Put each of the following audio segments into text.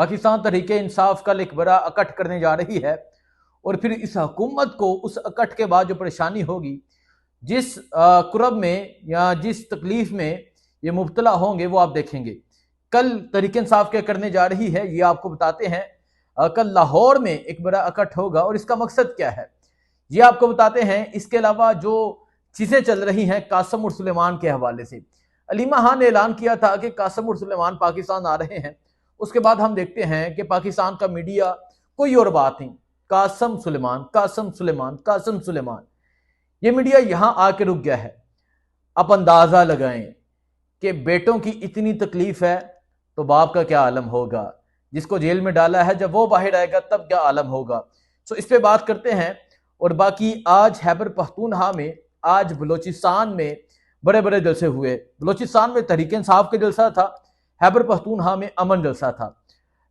पाकिस्तान तहरीके इंसाफ कल एक बड़ा अकट करने जा रही है और फिर इस हुकूमत को उस अकट के बाद जो परेशानी होगी, जिस कुरब में या जिस तकलीफ में ये मुब्तला होंगे वो आप देखेंगे। कल तहरीक इंसाफ क्या करने जा रही है ये आपको बताते हैं। कल लाहौर में एक बड़ा अकट होगा और इसका मकसद क्या है ये आपको बताते हैं। इसके अलावा जो चीज़ें चल रही हैं कासम और सुलेमान के हवाले से, अलीमा खान ने ऐलान किया था कि कासम और सुलेमान पाकिस्तान आ रहे हैं। उसके बाद हम देखते हैं कि पाकिस्तान का मीडिया कोई और बात नहीं, कासम सुलेमान, कासम सुलेमान, कासम सुलेमान। ये मीडिया यहां आके रुक गया है। आप अंदाजा लगाएं कि बेटों की इतनी तकलीफ है तो बाप का क्या आलम होगा, जिसको जेल में डाला है जब वो बाहर आएगा तब क्या आलम होगा। तो इस पे बात करते हैं। और बाकी आज खैबर पख्तूनख्वा में, आज बलोचिस्तान में बड़े बड़े जलसे हुए। बलोचिस्तान में तहरीक इंसाफ का जलसा था, खैबर पख्तूनख्वा में अमन जलसा था।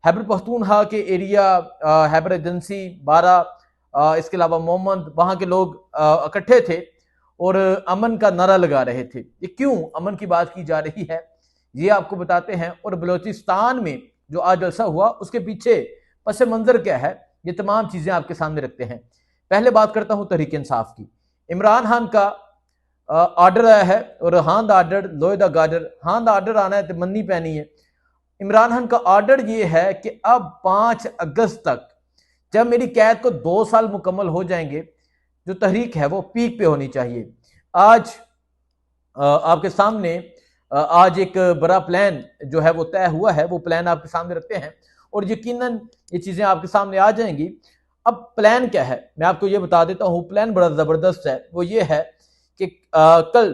खैबर पख्तूनख्वा के एरिया खैबर एजेंसी 12 इसके अलावा मोहम्मद, वहाँ के लोग इकट्ठे थे और अमन का नारा लगा रहे थे। ये क्यों अमन की बात की जा रही है ये आपको बताते हैं। और बलोचिस्तान में जो आज जलसा हुआ उसके पीछे पस मंजर क्या है ये तमाम चीज़ें आपके सामने रखते हैं। पहले बात करता हूँ तहरीक इंसाफ की। इमरान खान का आर्डर आया है और हां द आर्डर लोए द गार्डर, हां द आर्डर आना है तो मन्नी पैनी है। इमरान खान का आर्डर ये है कि अब 5 अगस्त तक जब मेरी कैद को 2 साल मुकम्मल हो जाएंगे, जो तहरीक है वो पीक पे होनी चाहिए। आज आपके सामने आज एक बड़ा प्लान जो है वो तय हुआ है, वो प्लान आपके सामने रखते हैं और यकीनन ये चीज़ें आपके सामने आ जाएंगी। अब प्लान क्या है मैं आपको ये बता देता हूँ। प्लान बड़ा ज़बरदस्त है। वो ये है कि कल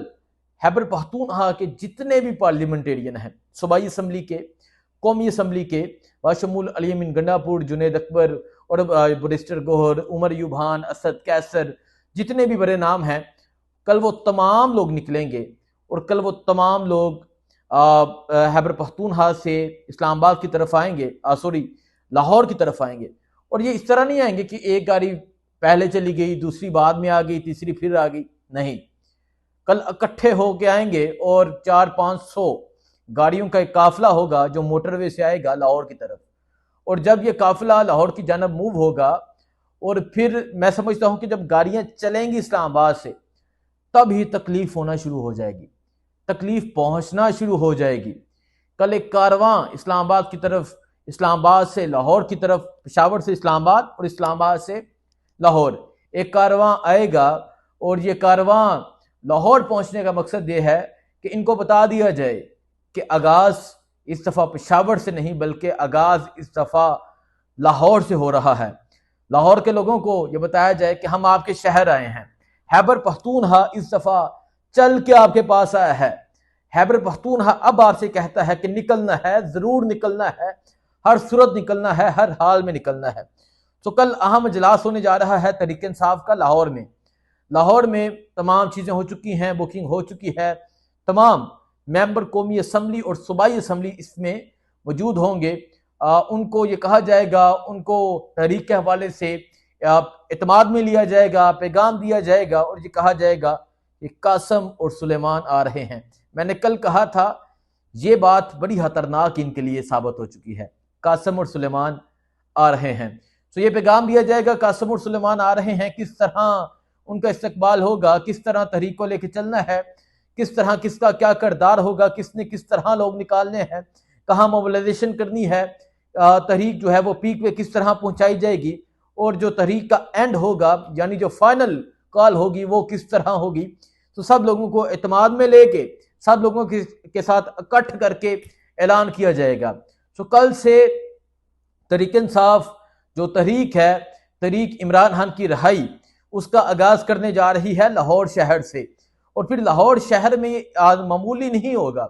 खैबर पख्तूनख्वा के जितने भी पार्लियामेंटेरियन हैं, सूबाई असम्बली के, कौमी असम्बली के, बाशमूल अली अमीन गंडापुर, जुनेद अकबर और बैरिस्टर गोहर, उमर यूभान, असद कैसर, जितने भी बड़े नाम हैं, कल वो तमाम लोग निकलेंगे और कल वो तमाम लोग खैबर पख्तूनख्वा से इस्लामाबाद की तरफ आएंगे, लाहौर की तरफ आएंगे। और ये इस तरह नहीं आएंगे कि एक गाड़ी पहले चली गई, दूसरी बाद में आ गई, तीसरी फिर आ गई, नहीं। कल इकट्ठे होके आएंगे और 400-500 गाड़ियों का एक काफिला होगा जो मोटरवे से आएगा लाहौर की तरफ। और जब ये काफिला लाहौर की जानब मूव होगा और फिर मैं समझता हूं कि जब गाड़ियां चलेंगी इस्लामाबाद से तब ही तकलीफ होना शुरू हो जाएगी, तकलीफ पहुंचना शुरू हो जाएगी। कल एक कारवां इस्लामाबाद की तरफ, इस्लामाबाद से लाहौर की तरफ, पेशावर से इस्लामाबाद और इस्लामाबाद से लाहौर एक कारवां आएगा। और ये कारवां लाहौर पहुंचने का मकसद ये है कि इनको बता दिया जाए कि आगाज इस दफ़ा पेशावर से नहीं बल्कि आगाज इस दफ़ा लाहौर से हो रहा है। लाहौर के लोगों को यह बताया जाए कि हम आपके शहर आए हैं। खैबर पख्तूनख्वा इस दफ़ा चल के आपके पास आया है। खैबर पख्तूनख्वा अब आपसे कहता है कि निकलना है, ज़रूर निकलना है, हर सूरत निकलना है, हर हाल में निकलना है। तो कल अहम इजलास होने जा रहा है तहरीक इंसाफ का लाहौर में। लाहौर में तमाम चीज़ें हो चुकी हैं, बुकिंग हो चुकी है। तमाम मेंबर कौमी असम्बली और सूबाई असम्बली इसमें मौजूद होंगे। उनको ये कहा जाएगा, उनको तहरीक के हवाले से एतमाद में लिया जाएगा, पैगाम दिया जाएगा और ये कहा जाएगा कि कासम और सुलेमान आ रहे हैं। मैंने कल कहा था ये बात बड़ी खतरनाक इनके लिए साबित हो चुकी है, कासम और सुलेमान आ रहे हैं। तो ये पैगाम दिया जाएगा कासम और सुलेमान आ रहे हैं, किस तरह उनका इस्तकबाल होगा, किस तरह तहरीक को लेकर चलना है, किस तरह किसका क्या किरदार होगा, किसने किस तरह लोग निकालने हैं, कहाँ मोबिलाइजेशन करनी है, तहरीक जो है वो पीक पे किस तरह पहुंचाई जाएगी और जो तहरीक का एंड होगा यानी जो फाइनल कॉल होगी वो किस तरह होगी। तो सब लोगों को एतमाद में लेके सब लोगों के साथ इकट्ठ करके ऐलान किया जाएगा। तो कल से तहरीक इंसाफ जो तहरीक है, तहरीक इमरान खान की रहाई, उसका आगाज करने जा रही है लाहौर शहर से। और फिर लाहौर शहर में ये मामूली नहीं होगा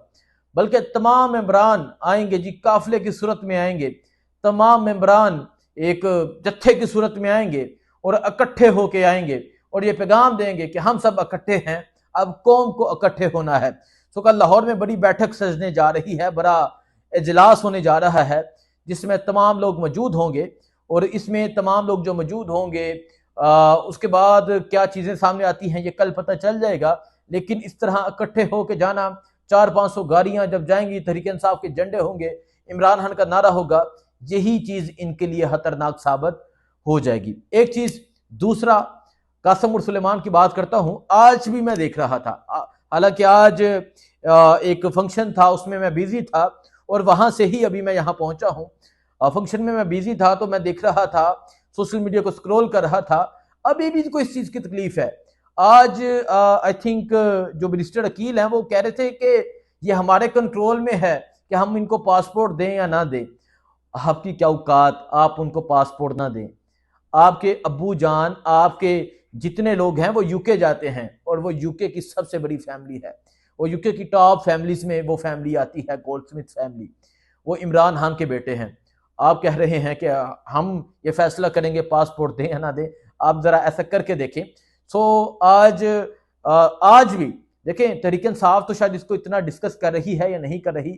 बल्कि तमाम मेंबरान आएंगे जी, काफिले की सूरत में आएंगे, तमाम मेंबरान एक जत्थे की सूरत में आएंगे और इकट्ठे होके आएंगे और ये पैगाम देंगे कि हम सब इकट्ठे हैं, अब कौम को इकट्ठे होना है। तो कल लाहौर में बड़ी बैठक सजने जा रही है, बड़ा इजलास होने जा रहा है जिसमें तमाम लोग मौजूद होंगे। और इसमें तमाम लोग जो मौजूद होंगे उसके बाद क्या चीज़ें सामने आती हैं ये कल पता चल जाएगा। लेकिन इस तरह इकट्ठे होके जाना, 400-500 गाड़ियां जब जाएंगी, तहरीक इंसाफ के झंडे होंगे, इमरान खान का नारा होगा, यही चीज इनके लिए खतरनाक साबित हो जाएगी। एक चीज दूसरा, कासम उर सुलेमान की बात करता हूं, आज भी मैं देख रहा था, हालांकि आज एक फंक्शन था उसमें मैं बिजी था और वहां से ही अभी मैं यहां पहुंचा हूं। फंक्शन में मैं बिजी था तो मैं देख रहा था, सोशल मीडिया को स्क्रॉल कर रहा था, अभी भी कोई इस चीज की तकलीफ है। आज आई थिंक जो मिनिस्टर अकील हैं वो कह रहे थे कि ये हमारे कंट्रोल में है कि हम इनको पासपोर्ट दें या ना दें। आपकी क्या औकात, आप उनको पासपोर्ट ना दें? आपके अब्बू जान, आपके जितने लोग हैं वो यूके जाते हैं और वो यूके की सबसे बड़ी फैमिली है, वो यूके की टॉप फैमिलीज में वो फैमिली आती है, गोल्डस्मिथ फैमिली। वो इमरान खान के बेटे हैं। आप कह रहे हैं कि हम ये फैसला करेंगे पासपोर्ट दें या ना दें। आप जरा ऐसा करके देखें। सो आज भी देखें, तहरीक इंसाफ तो शायद इसको इतना डिस्कस कर रही है या नहीं कर रही,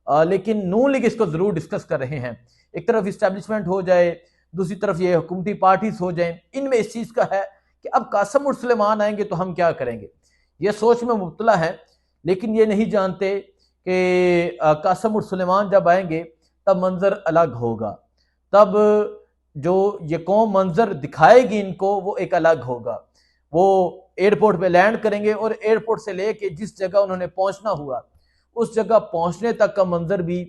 लेकिन नून लीग इसको जरूर डिस्कस कर रहे हैं। एक तरफ इस्टेब्लिशमेंट हो जाए, दूसरी तरफ ये हुकूमती पार्टीज हो जाए, इनमें इस चीज का है कि अब कासम उर सुलेमान आएंगे तो हम क्या करेंगे, ये सोच में मुब्तला है। लेकिन ये नहीं जानते कि कासम उर सुलेमान जब आएंगे तब मंजर अलग होगा, तब जो ये कौम मंजर दिखाएगी इनको वो एक अलग होगा। वो एयरपोर्ट पे लैंड करेंगे और एयरपोर्ट से लेके जिस जगह उन्होंने पहुंचना हुआ उस जगह पहुंचने तक का मंजर भी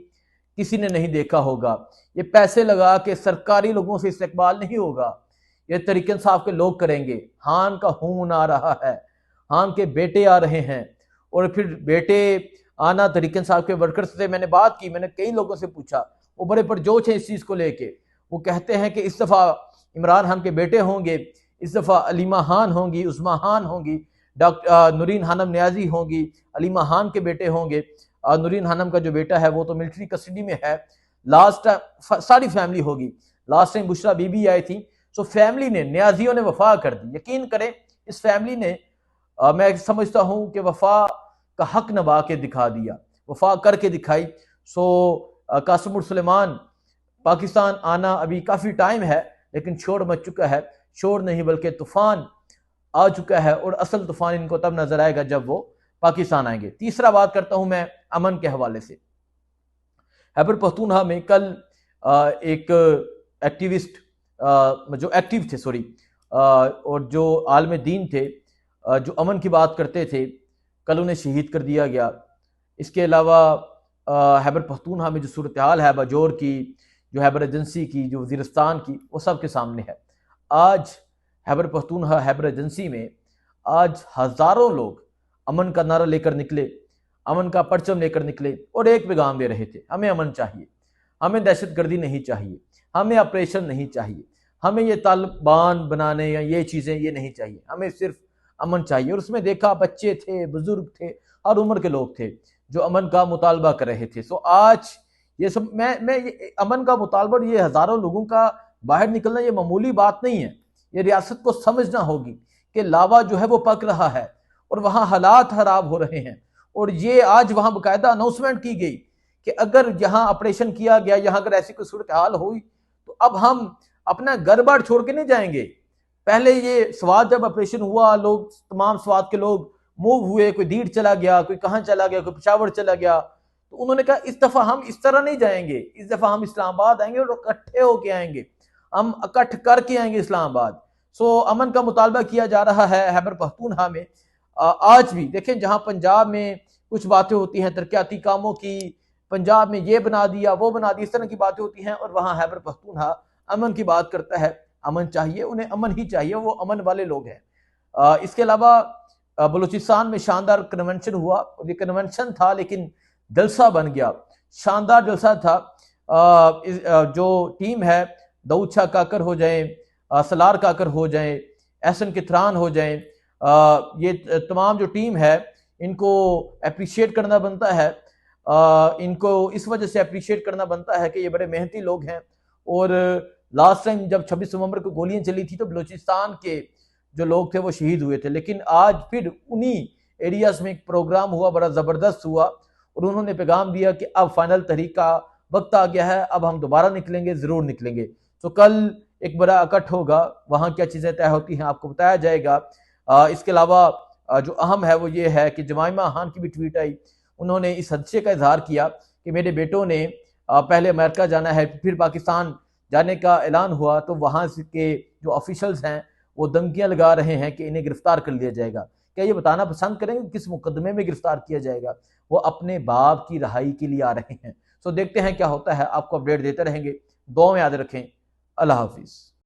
किसी ने नहीं देखा होगा। ये पैसे लगा के सरकारी लोगों से इस्तकबाल नहीं होगा, ये तहरीक इंसाफ के लोग करेंगे। हान का खून आ रहा है, हान के बेटे आ रहे हैं, और फिर बेटे आना, तहरीक इंसाफ के वर्कर्स से मैंने बात की, मैंने कई लोगों से पूछा, वो बड़े पुरजोश हैं इस चीज को लेके। वो कहते हैं कि इस दफा इमरान खान के बेटे होंगे, इस दफा अलीमा खान होंगी, उस्मा खान होंगी, डॉक्टर नूरीन खानम न्याजी होंगी, अलीमा खान के बेटे होंगे। नूरीन खानम का जो बेटा है वो तो मिलिट्री कस्टडी में है। लास्ट टाइम सारी फैमिली होगी, लास्ट टाइम बुशरा बीबी आई थी। सो फैमिली ने, न्याजियों ने वफा कर दी। यकीन करें इस फैमिली ने, मैं समझता हूं कि वफा का हक नभा के दिखा दिया, वफा करके दिखाई। सो कासम उर सुलेमान पाकिस्तान आना अभी काफी टाइम है, लेकिन शोर मच चुका है। शोर नहीं बल्कि तूफान आ चुका है, और असल तूफान इनको तब नजर आएगा जब वो पाकिस्तान आएंगे। तीसरा बात करता हूं मैं अमन के हवाले से। खैबर पख्तूनख्वा में कल एक एक्टिविस्ट जो एक्टिव थे और जो आलम दीन थे, जो अमन की बात करते थे, कल उन्हें शहीद कर दिया गया। इसके अलावा खैबर पख्तूनख्वा में जो सूरत हाल है बाजोर की, जो खैबर एजेंसी की, जो वज़ीरिस्तान की, वो सबके सामने है। आज खैबर पख्तूनख्वा खैबर एजेंसी में आज हजारों लोग अमन का नारा लेकर निकले, अमन का परचम लेकर निकले और एक पैगाम दे रहे थे, हमें अमन चाहिए, हमें दहशतगर्दी नहीं चाहिए, हमें ऑपरेशन नहीं चाहिए, हमें ये तालिबान बनाने या ये चीज़ें ये नहीं चाहिए, हमें सिर्फ अमन चाहिए। और उसमें देखा बच्चे थे, बुजुर्ग थे, हर उम्र के लोग थे जो अमन का मुतालबा कर रहे थे। सो आज ये सब मैं ये अमन का मुतालबा, ये हजारों लोगों का बाहर निकलना ये मामूली बात नहीं है। ये रियासत को समझना होगी कि लावा जो है वो पक रहा है और वहाँ हालात खराब हो रहे हैं। और ये आज वहाँ बाकायदा अनाउंसमेंट की गई कि अगर यहाँ ऑपरेशन किया गया, यहाँ अगर ऐसी कोई सूरत हाल हुई तो अब हम अपना घर बार छोड़ के नहीं जाएंगे। पहले ये स्वात जब ऑपरेशन हुआ, लोग, तमाम स्वात के लोग मूव हुए, कोई दीड़ चला गया, कोई कहाँ चला गया, कोई पेशावर चला गया, तो उन्होंने कहा इस दफा हम इस तरह नहीं जाएंगे, इस दफा हम इस्लामाबाद आएंगे और इकट्ठे होके आएंगे, हम इकट्ठ करके आएंगे इस्लामाबाद। सो अमन का मुतालबा किया जा रहा है खैबर पख्तूनख्वा में। आज भी देखें, जहां पंजाब में कुछ बातें होती हैं तरक्याती कामों की, पंजाब में ये बना दिया वो बना दिया, इस तरह की बातें होती हैं, और वहां खैबर पख्तूनख्वा अमन की बात करता है। अमन चाहिए, उन्हें अमन ही चाहिए, वो अमन वाले लोग हैं। इसके अलावा बलूचिस्तान में शानदार कन्वेंशन हुआ, और ये कन्वेंशन था लेकिन जलसा बन गया, शानदार जलसा था। जो टीम है, दाऊद शाह काकर हो जाए, सलार काकर हो जाए, एहसन किथरान हो जाए, ये तमाम जो टीम है इनको अप्रिशिएट करना बनता है। इनको इस वजह से अप्रिशिएट करना बनता है कि ये बड़े मेहनती लोग हैं। और लास्ट टाइम जब 26 नवंबर को गोलियां चली थी तो बलूचिस्तान के जो लोग थे वो शहीद हुए थे, लेकिन आज फिर उन्हीं एरियाज में एक प्रोग्राम हुआ, बड़ा ज़बरदस्त हुआ, और उन्होंने पैगाम दिया कि अब फाइनल तहरीक का वक्त आ गया है, अब हम दोबारा निकलेंगे, ज़रूर निकलेंगे। तो कल एक बड़ा इकट्ठ होगा, वहाँ क्या चीज़ें तय होती हैं आपको बताया जाएगा। इसके अलावा जो अहम है वो ये है कि जमाइमा खान की भी ट्वीट आई, उन्होंने इस हदशे का इजहार किया कि मेरे बेटों ने पहले अमेरिका जाना है, फिर पाकिस्तान जाने का ऐलान हुआ तो वहाँ के जो ऑफिशियल्स हैं वो धमकियां लगा रहे हैं कि इन्हें गिरफ्तार कर लिया जाएगा। क्या ये बताना पसंद करेंगे किस मुकदमे में गिरफ्तार किया जाएगा? वो अपने बाप की रहाई के लिए आ रहे हैं। सो देखते हैं क्या होता है, आपको अपडेट देते रहेंगे। दुआ में याद रखें। अल्लाह हाफिज।